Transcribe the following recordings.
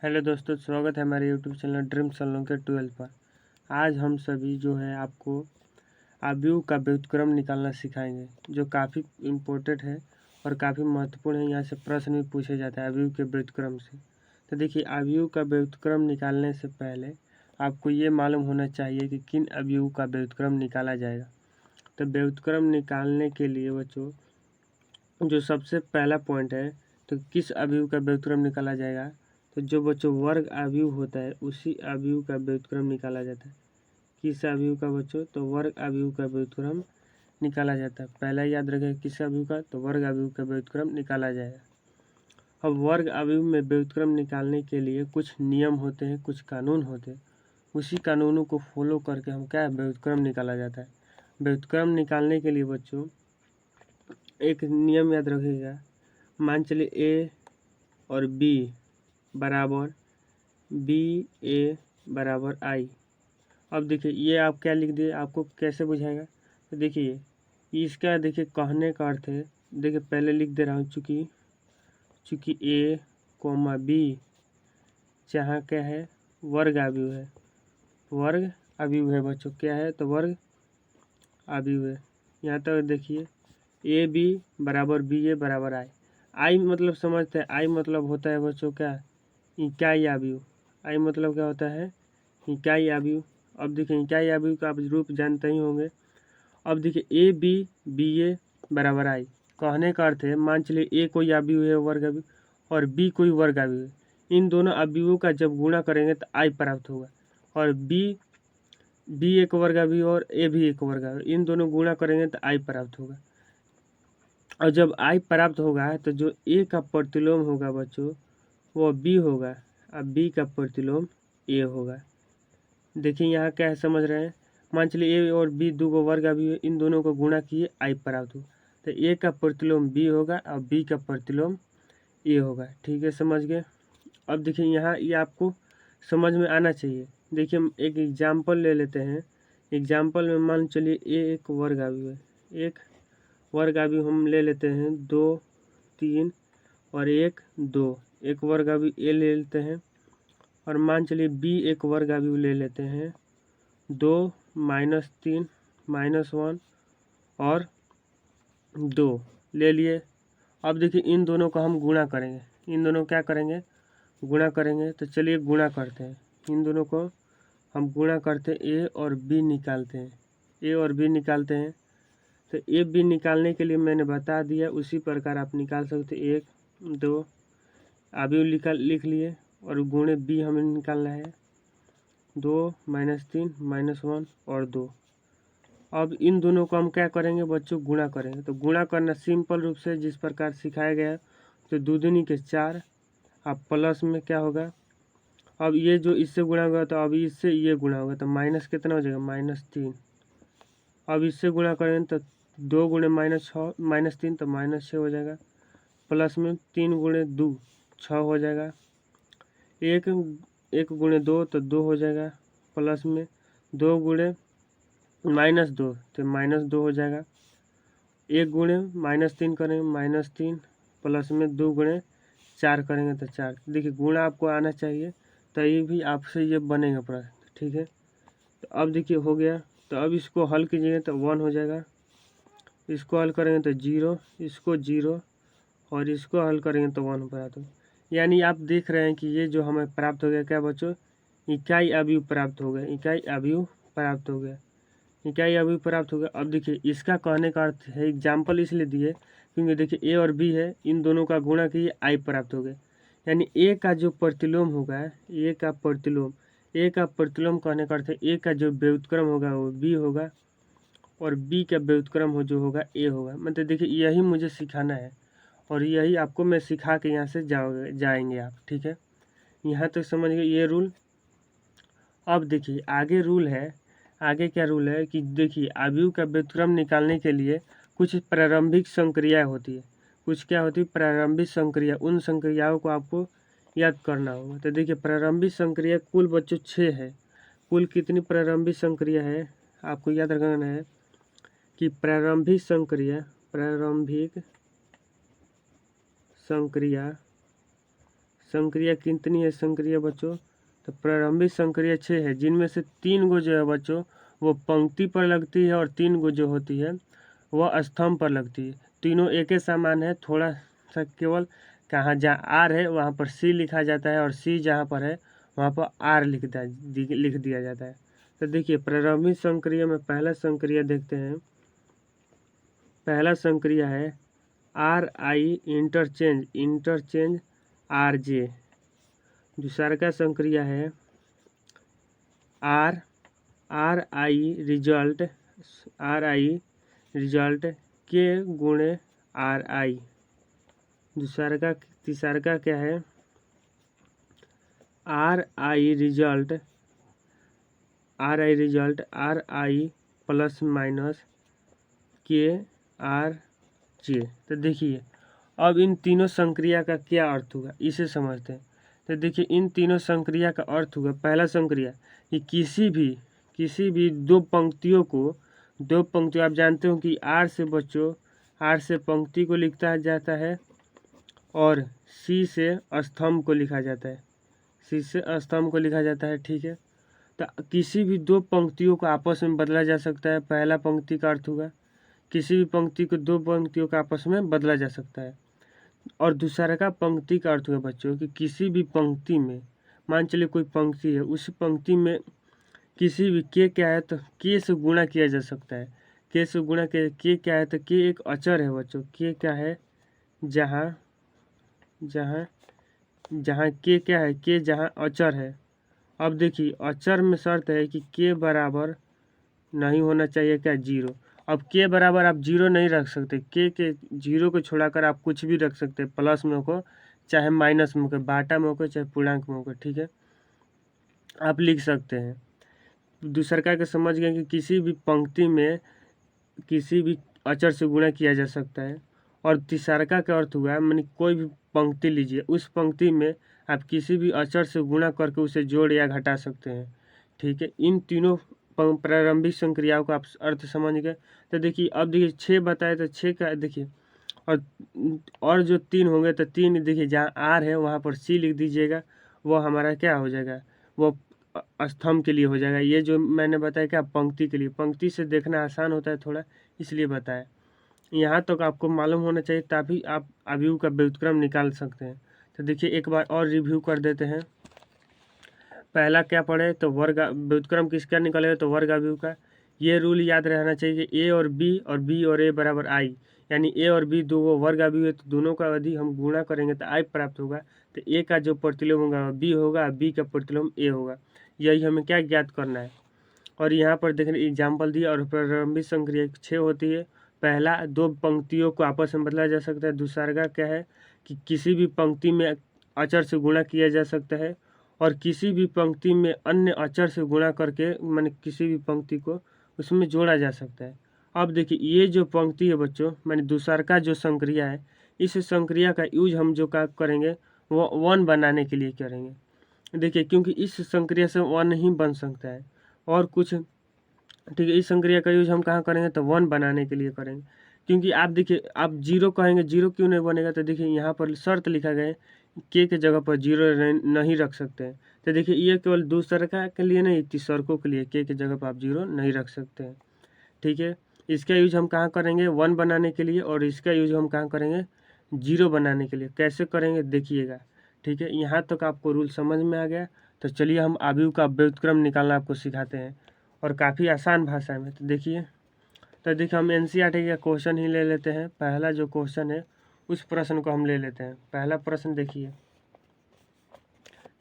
Hello दोस्तों, स्वागत है हमारे यूट्यूब चैनल ड्रीम सलों के 12 पर। आज हम सभी जो है आपको आव्यूह का व्युत्क्रम निकालना सिखाएंगे, जो काफ़ी इम्पोर्टेंट है और काफ़ी महत्वपूर्ण है। यहाँ से प्रश्न भी पूछे जाते हैं आव्यूह के व्युत्क्रम से। तो देखिए, आव्यूह का व्युत्क्रम निकालने से पहले आपको ये मालूम होना चाहिए कि किन आव्यूह का व्युत्क्रम निकाला जाएगा। तो व्युत्क्रम निकालने के लिए बच्चों जो सबसे पहला पॉइंट है, तो किस आव्यूह का व्युत्क्रम निकाला जाएगा। तो जो बच्चों वर्ग आव्यूह होता है उसी आव्यूह का व्युत्क्रम निकाला जाता है। किस आव्यूह का बच्चों, तो वर्ग आव्यूह का व्युत्क्रम निकाला जाता है। पहला याद रखें किस आव्यूह का, तो वर्ग आव्यूह का व्युत्क्रम निकाला जाएगा। अब वर्ग आव्यूह में व्युत्क्रम निकालने के लिए कुछ नियम होते हैं, कुछ कानून होते हैं। उसी कानूनों को फॉलो करके हम क्या व्युत्क्रम निकाला जाता है। व्युत्क्रम निकालने के लिए बच्चों एक नियम याद रखिएगा। मान चलिए ए और बी बराबर बराबर आई। अब देखिए ये आप क्या लिख दिए, आपको कैसे बुझाएगा। तो देखिए इसका देखिए कहने का अर्थ है, देखिए पहले लिख दे रहा हूँ, चूँकि ए कोमा बी जहाँ क्या है वर्ग आव्यूह है, वर्ग आव्यूह है बच्चों, क्या है तो वर्ग आव्यूह है। यहाँ तक देखिए ए बी बराबर बी ए बराबर आई। आई मतलब समझते हैं, आई मतलब होता है बच्चों क्या, इकाई आव्यूह। आई मतलब क्या होता है, इकाई आव्यूह। अब देखिए इकाई आव्यूह का आप रूप जानते ही होंगे। अब देखिए ए बी ए बराबर आई, कहने का अर्थ है मान चलिए ए कोई आव्यूह है वर्ग आव्यूह और बी कोई वर्ग आव्यूह है। इन दोनों आव्यूहों का जब गुणा करेंगे तो आई प्राप्त होगा। और बी एक वर्ग आव्यूह और ए भी एक वर्ग आव्यूह, इन दोनों गुणा करेंगे तो आई प्राप्त होगा। और जब आई प्राप्त होगा तो जो ए का प्रतिलोम होगा बच्चों वो बी होगा, अब बी का प्रतिलोम ए होगा। देखिए यहाँ क्या है समझ रहे हैं। मान चलिए ए और बी दो वर्ग आव्यूह है, इन दोनों को गुणा किए आई प्राप्त हो, तो ए का प्रतिलोम बी होगा और बी का प्रतिलोम ए होगा। ठीक है, समझ गए। अब देखिए यहाँ ये आपको समझ में आना चाहिए। देखिए हम एक एग्जाम्पल ले लेते हैं। एग्जाम्पल में मान चलिए ए एक वर्ग आव्यूह है, एक वर्ग आव्यूह हम ले लेते हैं 2 3 और 1 2, एक वर्ग आव्यूह ए ले लेते हैं। और मान चलिए बी एक वर्ग आव्यूह ले लेते हैं 2 -3 -1 और 2 ले लिए। अब देखिए इन दोनों को हम गुणा करेंगे, इन दोनों क्या करेंगे, गुणा करेंगे। तो चलिए गुणा करते हैं, इन दोनों को हम गुणा करते हैं, ए और बी निकालते हैं, ए और बी निकालते हैं। तो ए बी निकालने के लिए मैंने बता दिया, उसी प्रकार आप निकाल सकते। 1 2 आव्यूह लिख लिए और गुणे बी हमें निकालना है 2 -3 -1 और 2। अब इन दोनों को हम क्या करेंगे बच्चों, गुणा करेंगे। तो गुणा करना सिंपल रूप से जिस प्रकार सिखाया गया है, तो 2 दूनी के 4, अब प्लस में क्या होगा, अब ये जो इससे गुणा होगा तो अब इससे ये गुणा होगा, तो माइनस कितना हो जाएगा -3। अब इससे गुणा करेंगे तो 2 गुणे -3 तो -6 हो जाएगा। प्लस में 3 गुणे 2 6 हो जाएगा। एक एक गुणे 2 तो 2 हो जाएगा। प्लस में 2 गुणे -2 तो -2 हो जाएगा। 1 गुणे -3 करेंगे -3, प्लस में 2 गुणे 4 करेंगे तो 4। देखिए गुणा आपको आना चाहिए, तभी भी आपसे ये बनेगा प्रश्न। ठीक है, तो अब देखिए हो गया। तो अब इसको हल कीजिएगा तो 1 हो जाएगा, इसको हल करेंगे तो 0, इसको 0 और इसको हल करेंगे तो 1 प्राप्त हो। यानी आप देख रहे हैं कि ये जो हमें प्राप्त हो गया क्या बच्चों, इकाई आव्यूह प्राप्त हो गया, इकाई आव्यूह प्राप्त हो गया, इकाई आव्यूह प्राप्त हो गया। अब देखिए इसका कहने का अर्थ है, एग्जाम्पल इसलिए दिए क्योंकि देखिए ए और बी है, इन दोनों का गुणा किए आई प्राप्त हो गया। यानी ए का जो प्रतिलोम होगा, ए का प्रतिलोम, ए का प्रतिलोम कहने का अर्थ है ए का जो व्युत्क्रम होगा वो बी होगा और बी का व्युत्क्रम हो जो होगा ए होगा। मतलब देखिए यही मुझे सिखाना है और यही आपको मैं सिखा के यहाँ से जाएंगे आप। ठीक है, यहाँ तक समझ गए ये रूल। अब देखिए आगे रूल है, आगे क्या रूल है कि देखिए आव्यूह का व्युत्क्रम निकालने के लिए कुछ प्रारंभिक संक्रिया होती है, कुछ क्या होती है प्रारंभिक संक्रिया, उन संक्रियाओं को आपको याद करना होगा। तो देखिए प्रारंभिक संक्रिया कुल बच्चों 6 है। कुल कितनी प्रारंभिक संक्रिया है आपको याद रखना है कि प्रारंभिक संक्रिया संक्रिया कितनी है संक्रिया बच्चों? तो प्रारंभिक संक्रिया 6 है, जिनमें से 3 गो जो है बच्चों वो पंक्ति पर लगती है और 3 गो जो होती है वह स्तंभ पर लगती है। तीनों एक ही समान है, थोड़ा सा केवल कहाँ जहाँ आर है वहाँ पर सी लिखा जाता है और सी जहाँ पर है वहाँ पर आर लिख दिया जाता है। तो देखिए प्रारंभिक संक्रिया में पहला संक्रिया देखते हैं। पहला संक्रिया है are I interchange R J. दूसरा का संक्रिया है आर आई रिजल्ट के गुणे आर आई। तीसरा का क्या है are I result are I plus minus के आर जे। तो देखिए अब इन तीनों संक्रिया का क्या अर्थ होगा इसे समझते हैं। तो देखिए इन तीनों संक्रिया का अर्थ होगा, पहला संक्रिया कि किसी भी दो पंक्तियों आप जानते हो कि आर से बच्चों आर से पंक्ति को लिखा जाता है और सी से स्तंभ को लिखा जाता है। ठीक है, तो किसी भी दो पंक्तियों को आपस में बदला जा सकता है। पहला पंक्ति का अर्थ होगा किसी भी पंक्ति को दो पंक्तियों का आपस में बदला जा सकता है। और दूसरा का पंक्ति का अर्थ होगा बच्चों कि किसी भी पंक्ति में मान चलिए कोई पंक्ति है, उस पंक्ति में किसी भी के क्या है तो के से गुणा किया जा सकता है। के से गुणा के क्या है तो के एक अचर है बच्चों। के क्या है जहाँ के क्या है के जहाँ अचर है। अब देखिए अचर में शर्त है कि के बराबर नहीं होना चाहिए क्या 0। अब के बराबर आप 0 नहीं रख सकते, के 0 को छोड़ाकर आप कुछ भी रख सकते हैं, प्लस में हो चाहे माइनस में हो, बाटा में हो चाहे पूर्णांक में हो। ठीक है, आप लिख सकते हैं। दूसरा का समझ गए कि किसी भी पंक्ति में किसी भी अचर से गुणा किया जा सकता है। और तीसरा का अर्थ हुआ मैंने कोई भी पंक्ति लीजिए, उस पंक्ति में आप किसी भी अचर से गुणा करके उसे जोड़ या घटा सकते हैं। ठीक है, इन तीनों प्रारंभिक संक्रियाओं का आप अर्थ समझ गए। तो देखिए अब देखिए 6 बताए तो 6 का देखिए और जो 3 होंगे तो 3 देखिए जहाँ आर है वहाँ पर सी लिख दीजिएगा, वो हमारा क्या हो जाएगा वो स्तंभ के लिए हो जाएगा। ये जो मैंने बताया क्या पंक्ति के लिए, पंक्ति से देखना आसान होता है थोड़ा, इसलिए बताया। यहाँ तक आपको मालूम होना चाहिए तभी आप अवयव का व्युत्क्रम निकाल सकते हैं। तो देखिए एक बार और रिव्यू कर देते हैं। पहला क्या पढ़े तो वर्ग व्युत्क्रम किसका निकलेगा तो वर्ग अवयव का। ये रूल याद रहना चाहिए कि ए और बी और ए बराबर आई, यानी ए और बी दो वर्ग अवयव है तो दोनों का यदि हम गुणा करेंगे तो आई प्राप्त होगा। तो ए का जो प्रतिलोम होगा बी होगा, बी का प्रतिलोम ए होगा। यही हमें क्या ज्ञात करना है। और यहाँ पर देखने एग्जाम्पल दिया। और प्रारंभिक संक्रिया 6 होती है। पहला दो पंक्तियों को आपस में बदला जा सकता है। दूसरा का क्या है कि किसी भी पंक्ति में अचर से गुणा किया जा सकता है और किसी भी पंक्ति में अन्य अचर से गुणा करके माने किसी भी पंक्ति को उसमें जोड़ा जा सकता है। अब देखिए ये जो पंक्ति है बच्चों माने दूसरा का जो संक्रिया है, इस संक्रिया का यूज हम जो का करेंगे वो 1 बनाने के लिए करेंगे। देखिए क्योंकि इस संक्रिया से 1 ही बन सकता है और कुछ। ठीक है, इस संक्रिया का यूज हम कहाँ करेंगे तो 1 बनाने के लिए करेंगे। क्योंकि आप देखिए आप 0 कहेंगे, 0 क्यों नहीं बनेगा तो देखिए यहाँ पर शर्त लिखा गया है के जगह पर 0 नहीं रख सकते हैं। तो देखिए ये केवल दूसरा के लिए नहीं, तीसरकों के लिए के जगह पर आप 0 नहीं रख सकते हैं। ठीक है, इसका यूज हम कहाँ करेंगे 1 बनाने के लिए और इसका यूज हम कहाँ करेंगे 0 बनाने के लिए। कैसे करेंगे देखिएगा। ठीक है, यहाँ तक आपको रूल समझ में आ गया। तो चलिए हम अवयव का व्युत्क्रम निकालना आपको सिखाते हैं और काफ़ी आसान भाषा में। तो देखिए हम एनसीईआरटी का क्वेश्चन ही ले लेते हैं। पहला जो क्वेश्चन है उस प्रश्न को हम ले लेते हैं। पहला प्रश्न देखिए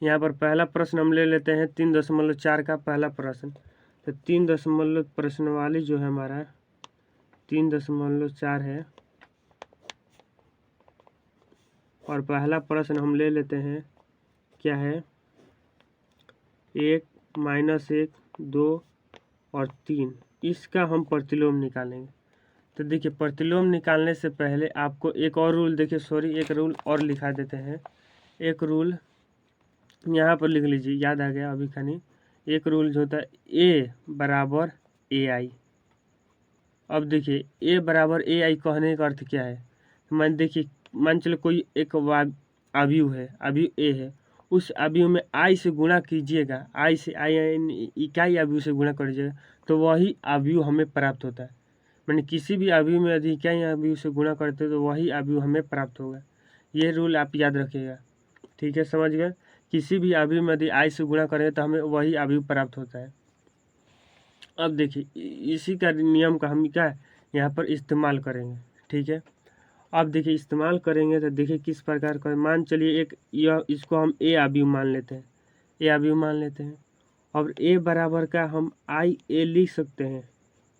यहाँ पर पहला प्रश्न हम ले लेते हैं 3.4 का पहला प्रश्न। तो 3 प्रश्नवाली जो है हमारा 3.4 है और पहला प्रश्न हम ले लेते हैं क्या है 1, -1, 2 और 3। इसका हम प्रतिलोम निकालेंगे। तो देखिए प्रतिलोम निकालने से पहले आपको एक और रूल देखिए एक रूल और लिखा देते हैं। एक रूल यहाँ पर लिख लीजिए, याद आ गया अभी खानी। एक रूल जो होता है ए बराबर ए आई। अब देखिए ए बराबर ए आई कहने का अर्थ क्या है। मान चलो कोई एक अवयव है, अवयव ए है, उस अवयव में आई से गुणा कीजिएगा, आई से आई इकाई अवयव से गुणा करिएगा तो वही अवयव हमें प्राप्त होता है। मैंने किसी भी अवयव में यदि इकाई अवयव से गुणा करते हैं तो वही अवयव हमें प्राप्त होगा। ये रूल आप याद रखिएगा, ठीक है, समझ गए। किसी भी अवयव में यदि आई से गुणा करें तो हमें वही अवयव प्राप्त होता है। अब देखिए इसी का नियम का हम क्या यहाँ पर इस्तेमाल करेंगे, ठीक है। अब देखिए इस्तेमाल करेंगे तो देखिए किस प्रकार का, मान चलिए एक यह इसको हम ए अवयव मान लेते हैं, ए अवयव मान लेते हैं। और ए बराबर का हम आई ए लिख सकते हैं।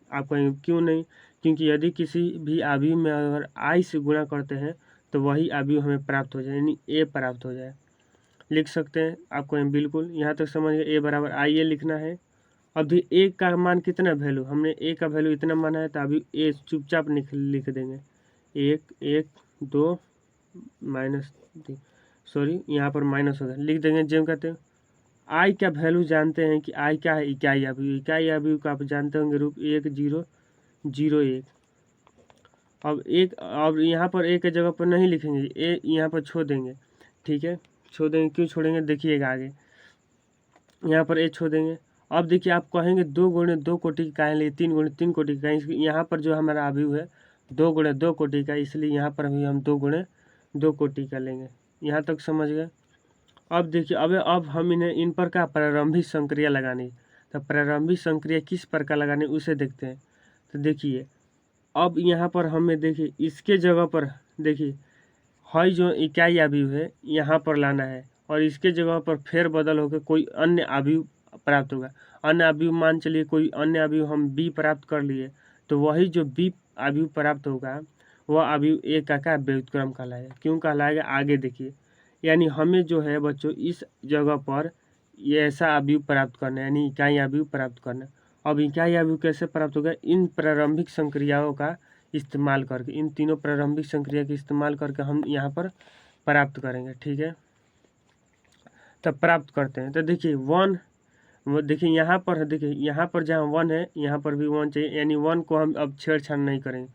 आप कहेंगे क्यों नहीं, क्योंकि यदि किसी भी अवयव में अगर आई से गुणा करते हैं तो वही अवयव हमें प्राप्त हो जाए, यानी ए प्राप्त हो जाए, लिख सकते हैं। आप कहें बिल्कुल, यहाँ तक समझ गए। ए बराबर आई ए लिखना है। अभी ए का मान कितना वैल्यू, हमने ए का वैल्यू इतना माना है तो अभी ए चुपचाप लिख देंगे, 1 1 2 माइनस, सॉरी यहाँ पर माइनस होगा, लिख देंगे। जेम कहते हैं आई का वैल्यू जानते हैं कि आई क्या है, इकाई अवयव, इकाई अवयव का आप जानते होंगे रूप 1 0 0 1। अब यहाँ पर ए के जगह पर नहीं लिखेंगे, ए यहाँ पर छोड़ देंगे, ठीक है, छोड़ देंगे। क्यों छोड़ेंगे देखिएगा आगे, यहाँ पर ए छोड़ देंगे। अब देखिए आप कहेंगे 2 गुणे 2 कोटि का है, लिए 3 गुणे 3 कोटि का, यहाँ पर जो हमारा अवयव है 2 गुणे 2 कोटि का, इसलिए यहाँ पर भी हम 2 गुणे 2 कोटि का लेंगे। यहाँ तक समझ गए। अब देखिए अब हम इन पर का प्रारंभिक संक्रिया लगानी, तो प्रारंभिक संक्रिया किस प्रकार लगानी उसे देखते हैं। तो देखिए अब यहाँ पर हमें देखिए इसके जगह पर देखिए है जो इकाई अवयव है यहाँ पर लाना है, और इसके जगह पर फेर बदल होकर कोई अन्य अवयव प्राप्त होगा। अन्य अवयव मान चलिए कोई अन्य अवयव हम बी प्राप्त कर लिए, तो वही जो बी अवयव प्राप्त होगा वह अवयव ए का व्युत्क्रम कहलाएगा। क्यों कहलाएगा आगे देखिए, यानी हमें जो है बच्चों इस जगह पर ये ऐसा अवयव प्राप्त करना है, यानी इकाई अवयव प्राप्त करना है। अब इकाई अवयव कैसे प्राप्त होगा, इन प्रारंभिक संक्रियाओं का इस्तेमाल करके, इन तीनों प्रारंभिक संक्रिया के इस्तेमाल करके हम यहाँ पर प्राप्त करेंगे, ठीक है। तब प्राप्त करते हैं तो देखिए 1, देखिए यहाँ पर, देखिए यहाँ पर जहाँ 1 है यहाँ पर भी 1 चाहिए, यानी 1 को हम अब छेड़छाड़ नहीं करेंगे।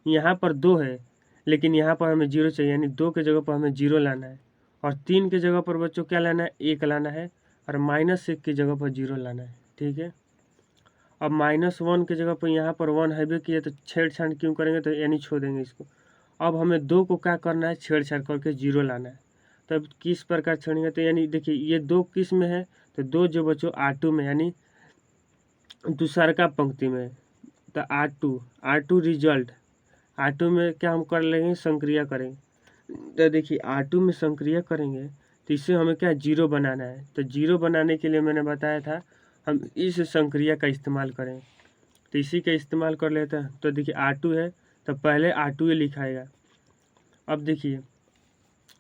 यहाँ पर 2 है लेकिन यहाँ पर हमें 0 चाहिए, यानी 2 के जगह पर हमें 0 लाना है। और 3 के जगह पर बच्चों क्या लाना है, 1 लाना है। और -1 की जगह पर 0 लाना है, ठीक है। अब -1 की जगह पर यहाँ पर 1 है भी किया, तो छेड़छाड़ क्यों करेंगे, तो यानी छोड़ देंगे इसको। अब हमें 2 को क्या करना है, छेड़छाड़ करके 0 लाना है। तब किस प्रकार छेड़ेंगे, तो यानी देखिए ये 2 किस में है, तो 2 जो बच्चों R2 में, यानी दूसरा का पंक्ति में, तो R2 रिजल्ट, R2 में क्या हम कर लेंगे, संक्रिया करेंगे। तो देखिए R2 में संक्रिया करेंगे तो इससे हमें क्या 0 बनाना है। तो 0 बनाने के लिए मैंने बताया था हम इस संक्रिया का इस्तेमाल करें, तो इसी का इस्तेमाल कर लेते हैं। तो देखिए R2 है तो पहले R2 लिखाएगा। अब देखिए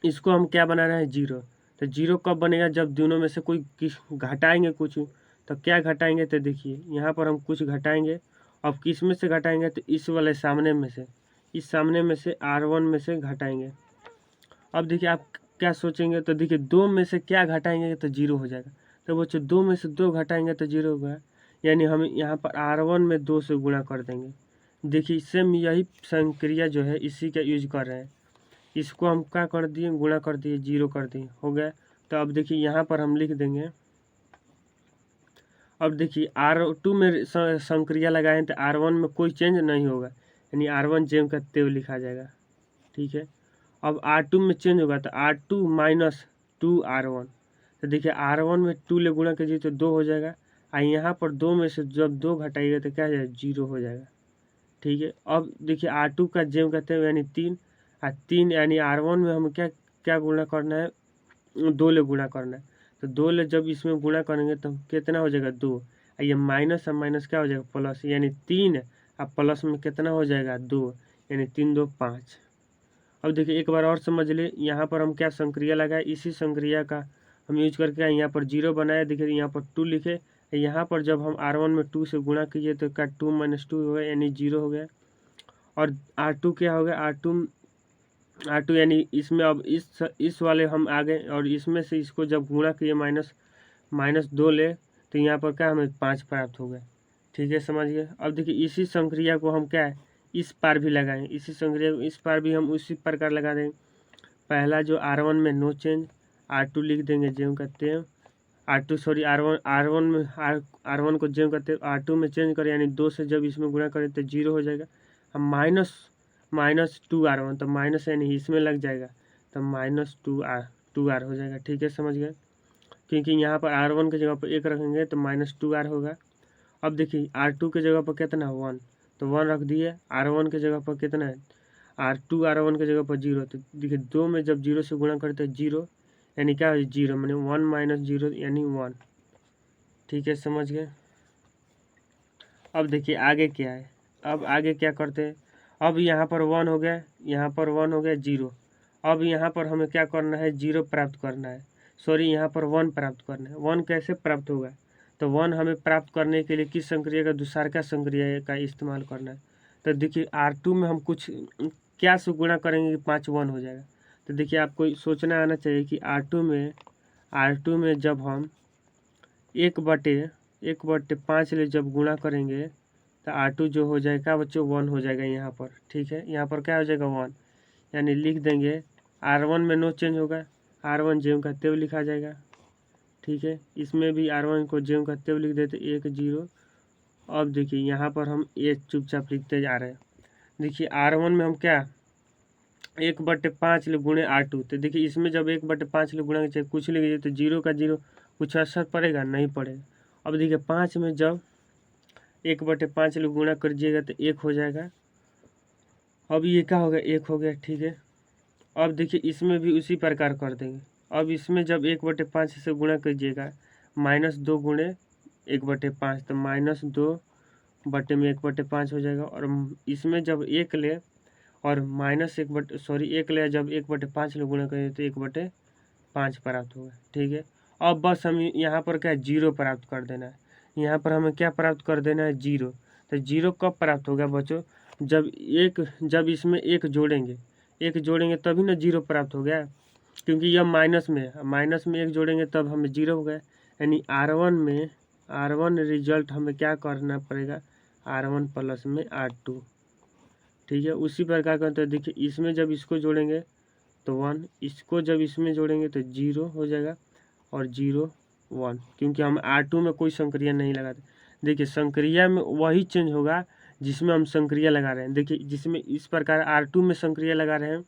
इसको हम क्या बनाना है, 0। तो 0 कब बनेगा, जब दोनों में से कोई किस घटाएंगे कुछ, तो क्या घटाएंगे, तो देखिए यहाँ पर हम कुछ घटाएंगे। अब किस में से घटाएंगे, तो इस वाले सामने में से, इस सामने में से R1 में से घटाएंगे। अब देखिए आप क्या सोचेंगे, तो देखिए 2 में से क्या घटाएंगे तो 0 हो जाएगा। तो बच्चों 2 में से 2 घटाएंगे तो 0 होगा, यानी हम यहाँ पर R1 में 2 से गुणा कर देंगे। देखिए सेम यही संक्रिया जो है इसी का यूज कर रहे हैं। इसको हम क्या कर दिए, गुणा कर दिए, 0 कर दिए, हो गया। तो अब देखिए यहाँ पर हम लिख देंगे। अब देखिए R2 में संक्रिया लगाए तो R1 में कोई चेंज नहीं होगा, यानी R1 जेम का तेव लिखा जाएगा, ठीक है। अब R2 में चेंज होगा तो R2 - 2 R1, तो देखिए R1 में 2 ले गुणा कीजिए तो 2 हो जाएगा। और यहाँ पर 2 में से जब 2 घटाइएगा तो क्या हो जाएगा, 0 हो जाएगा, ठीक है। अब देखिए R2 का जेम कहते हैं यानी 3, और 3 यानी R1 में हमें क्या क्या गुणा करना है, 2 ले गुणा करना है। तो 2 ले जब इसमें गुणा करेंगे तो कितना हो जाएगा, 2। और ये माइनस और माइनस क्या हो जाएगा, प्लस, यानी 3 और प्लस में कितना हो जाएगा, 2, यानी 3 2 5। अब देखिए एक बार और समझ ले, यहाँ पर हम क्या संक्रिया लगाए, इसी संक्रिया का हम यूज करके यहाँ पर 0 बनाया। देखिए यहाँ पर 2 लिखे, यहाँ पर जब हम R1 में 2 से गुणा कीजिए तो क्या 2 - 2 हो गया, यानी 0 हो गया। और R2 क्या हो गया, R2 यानी इसमें अब इस वाले हम आ गए, और इसमें से इसको जब गुणा किए -2 ले तो यहाँ पर क्या हमें 5 प्राप्त हो गया, ठीक है, समझ गए। अब देखिए इसी संक्रिया को हम क्या है इस पार भी लगाएं, इसी संक्रिया को इस पार भी हम उसी प्रकार लगा देंगे। पहला जो R1 में नो चेंज, R2 लिख देंगे ज्यों का त्यों, R2 सॉरी R1 में R1 को ज्यों का त्यों R2 में चेंज करें, यानी 2 से जब इसमें गुणा करें तो 0 हो जाएगा। अब -2R1 तो माइनस यानी इसमें लग जाएगा तो -2R हो जाएगा। ठीक है, समझ गए, क्योंकि यहाँ पर R1 की जगह पर 1 रखेंगे तो -2R होगा। अब देखिए R2 की जगह पर कितना 1 तो 1 रख दिए, R1 की जगह पर कितना है R1 की जगह पर 0, तो देखिए 2 में जब 0 से गुणा करते हैं 0 यानी क्या है 0 मैंने 1 - 0 यानी 1। ठीक है, समझ गए। अब देखिए आगे क्या है, अब आगे क्या करते हैं, अब यहाँ पर 1 हो गया, यहाँ पर 1 हो गया 0। अब यहाँ पर हमें क्या करना है 0 प्राप्त करना है, सॉरी यहाँ पर 1 प्राप्त करना है। 1 कैसे प्राप्त होगा, तो 1 हमें प्राप्त करने के लिए किस संक्रिया का दूसरा संक्रिया का इस्तेमाल करना है। तो देखिए R2 में हम कुछ क्या से गुणा करेंगे कि 5 1 हो जाएगा। तो देखिए आपको सोचना आना चाहिए कि R2 में जब हम 1/5 ले जब गुणा करेंगे तो R2 जो हो जाएगा बच्चों 1 हो जाएगा यहाँ पर। ठीक है, यहाँ पर क्या हो जाएगा 1, यानी लिख देंगे R1 में नो चेंज होगा, R1 ज्यों का त्यों लिखा जाएगा। ठीक है, इसमें भी R1 को ज्यों का त्यों लिख देते 1 0। अब देखिए यहाँ पर हम 1 चुपचाप लिखते जा रहे हैं। देखिए R1 में हम क्या 1/5 ले गुणे R2, तो देखिए इसमें जब 1/5 ले गुणा चाहे कुछ लिखिए तो 0 का 0 कुछ असर पड़ेगा, नहीं पड़ेगा। अब देखिए 5 में जब 1/5 ले गुणा करिएगा तो 1 हो जाएगा। अब ये क्या होगा 1 हो गया। ठीक है, अब देखिए इसमें भी उसी प्रकार कर देंगे। अब इसमें जब 1/5 से गुणा कीजिएगा -2 गुणे 1/5 तो -2/1/5 हो जाएगा। और इसमें जब 1 ले और -1 ले जब 1/5 ले गुणा करेंगे तो 1/5 प्राप्त होगा। ठीक है, अब बस हम यहाँ पर क्या 0 प्राप्त कर देना है। यहाँ पर हमें क्या प्राप्त कर देना है 0। तो 0 कब प्राप्त होगा बच्चों, जब इसमें 1 जोड़ेंगे तभी ना 0 प्राप्त हो गया, क्योंकि यह माइनस में है, माइनस में 1 जोड़ेंगे तब हमें 0 हो गया। यानी R1 रिजल्ट हमें क्या करना पड़ेगा R1 प्लस में R2। ठीक है, उसी प्रकार का तो देखिए इसमें जब इसको जोड़ेंगे तो 1, इसको जब इसमें जोड़ेंगे तो 0 हो जाएगा और 0 1, क्योंकि हम R2 में कोई संक्रिया नहीं लगाते। देखिए संक्रिया में वही चेंज होगा जिसमें हम संक्रिया लगा रहे हैं। देखिए जिसमें इस प्रकार R2 में संक्रिया लगा रहे हैं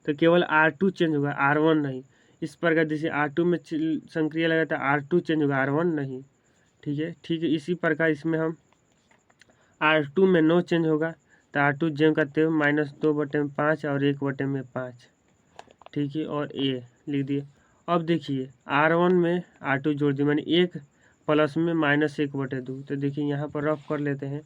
तो केवल R2 चेंज होगा, R1 नहीं। इस प्रकार जैसे R2 में संक्रिया लगा तो R2 चेंज होगा, R1 नहीं। ठीक है, इसी प्रकार इसमें हम R2 में नो चेंज होगा तो R2 ज्यों का त्यों -2/5 और 1/5। ठीक है, और A लिख दिए। अब देखिए R1 में R2 जोड़ दिए, मैंने 1 प्लस में -1/2। तो देखिए यहाँ पर रफ कर लेते हैं,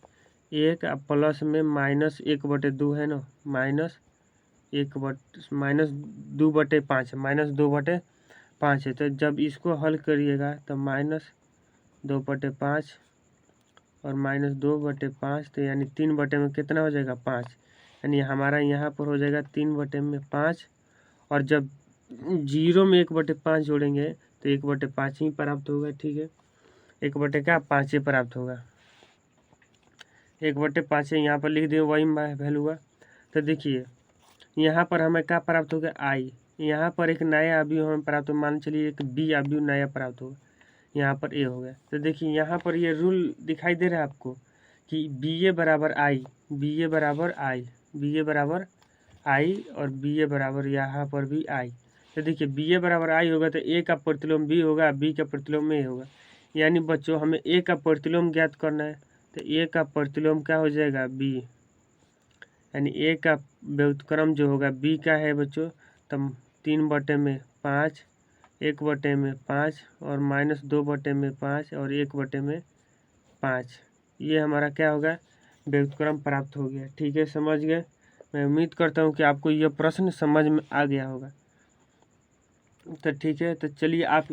1 प्लस में -1/2 है ना, -2/5 है। तो जब इसको हल करिएगा तो -2/5 और -2/5 तो यानी 3 में कितना हो जाएगा 5, यानी हमारा यहाँ पर हो जाएगा 3/5। और जब 0 में 1/5 जोड़ेंगे तो 1/5 ही प्राप्त होगा। ठीक है, 1/5 प्राप्त होगा, 1/5 यहाँ पर लिख दिए, वही वैल्यू हुआ। तो देखिए यहाँ पर हमें क्या प्राप्त होगा I, यहाँ पर एक नया अवयव हमें प्राप्त हो, मान चलिए एक B अवयव नया प्राप्त होगा, यहाँ पर A हो गया। तो देखिए यहाँ पर ये रूल दिखाई दे रहा है आपको कि BA बराबर I और BA बराबर यहाँ पर भी I। तो देखिए BA बराबर I होगा तो A का प्रतिलोम B होगा, B का प्रतिलोम A होगा। यानी बच्चों हमें A का प्रतिलोम ज्ञात करना है, तो A का प्रतिलोम क्या हो जाएगा B, यानी A का व्युत्क्रम जो होगा B का है बच्चों, तब 3/5, 1/5 और -2/5 और 1/5, ये हमारा क्या होगा व्युत्क्रम प्राप्त हो गया। ठीक है, समझ गए। मैं उम्मीद करता हूँ कि आपको यह प्रश्न समझ में आ गया होगा। तो ठीक है, तो चलिए आप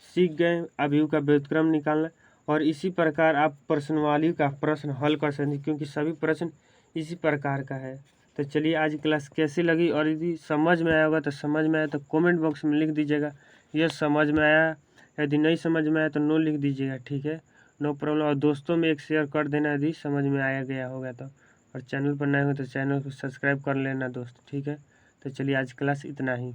सीख गए अवयव का व्युत्क्रम निकालना, और इसी प्रकार आप प्रश्नावली का प्रश्न हल कर सकते हैं, क्योंकि सभी प्रश्न इसी प्रकार का है। तो चलिए आज क्लास कैसी लगी, और यदि समझ में आया होगा तो समझ में आया तो कमेंट बॉक्स में लिख दीजिएगा यह समझ में आया, यदि नहीं समझ में आया तो नो लिख दीजिएगा। ठीक है, नो प्रॉब्लम। और दोस्तों में एक शेयर कर देना यदि समझ में आया गया होगा तो, और चैनल पर नए हो तो चैनल को सब्सक्राइब कर लेना दोस्त। ठीक है, तो चलिए आज क्लास इतना ही।